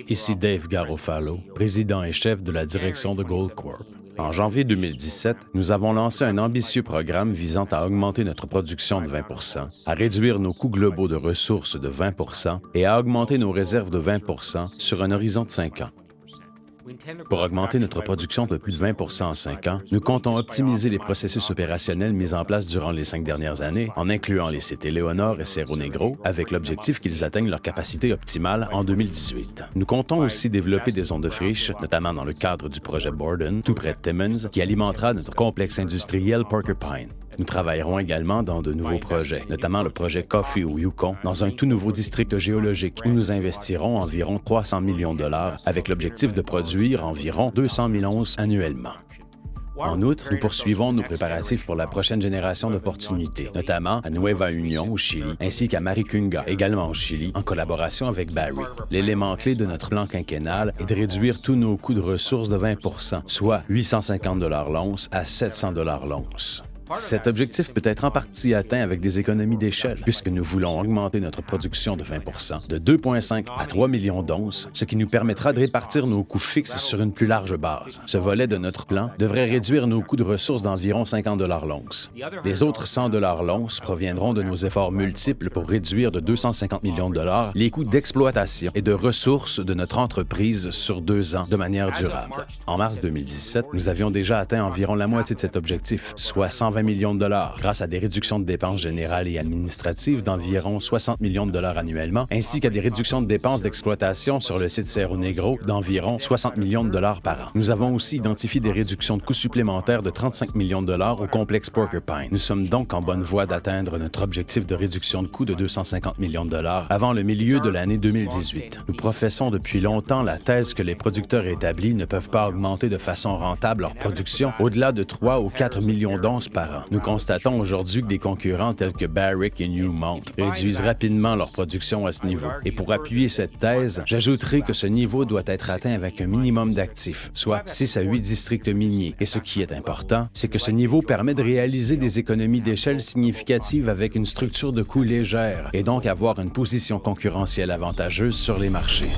Ici Dave Garofalo, président et chef de la direction de Goldcorp. En janvier 2017, nous avons lancé un ambitieux programme visant à augmenter notre production de 20 à réduire nos coûts globaux de ressources de 20 et à augmenter nos réserves de 20 sur un horizon de 5 ans. Pour augmenter notre production de plus de 20 en 5 ans, nous comptons optimiser les processus opérationnels mis en place durant les 5 dernières années, en incluant les sites Éléonore et Cerro Negro, avec l'objectif qu'ils atteignent leur capacité optimale en 2018. Nous comptons aussi développer des zones de friche, notamment dans le cadre du projet Borden, tout près de Timmins, qui alimentera notre complexe industriel Porcupine. Nous travaillerons également dans de nouveaux projets, notamment le projet Coffee au Yukon, dans un tout nouveau district géologique où nous investirons environ 300 millions de dollars avec l'objectif de produire environ 200 000 onces annuellement. En outre, nous poursuivons nos préparatifs pour la prochaine génération d'opportunités, notamment à Nueva Union au Chili, ainsi qu'à Maricunga, également au Chili, en collaboration avec Barrick. L'élément clé de notre plan quinquennal est de réduire tous nos coûts de ressources de 20 soit 850 $ l'once à 700 $ l'once. Cet objectif peut être en partie atteint avec des économies d'échelle, puisque nous voulons augmenter notre production de 20 de 2,5 à 3 millions d'onces, ce qui nous permettra de répartir nos coûts fixes sur une plus large base. Ce volet de notre plan devrait réduire nos coûts de ressources d'environ 50 $ l'once. Les autres 100 $ l'once proviendront de nos efforts multiples pour réduire de 250 millions de dollars les coûts d'exploitation et de ressources de notre entreprise sur 2 ans de manière durable. En mars 2017, nous avions déjà atteint environ la moitié de cet objectif, soit 120 millions de dollars, grâce à des réductions de dépenses générales et administratives d'environ 60 millions de dollars annuellement, ainsi qu'à des réductions de dépenses d'exploitation sur le site Cerro Negro d'environ 60 millions de dollars par an. Nous avons aussi identifié des réductions de coûts supplémentaires de 35 millions de dollars au complexe Porcupine. Nous sommes donc en bonne voie d'atteindre notre objectif de réduction de coûts de 250 millions de dollars avant le milieu de l'année 2018. Nous professons depuis longtemps la thèse que les producteurs établis ne peuvent pas augmenter de façon rentable leur production au-delà de 3 ou 4 millions d'onces par an. Nous constatons aujourd'hui que des concurrents tels que Barrick et Newmont réduisent rapidement leur production à ce niveau. Et pour appuyer cette thèse, j'ajouterai que ce niveau doit être atteint avec un minimum d'actifs, soit 6 à 8 districts miniers. Et ce qui est important, c'est que ce niveau permet de réaliser des économies d'échelle significatives avec une structure de coûts légère et donc avoir une position concurrentielle avantageuse sur les marchés.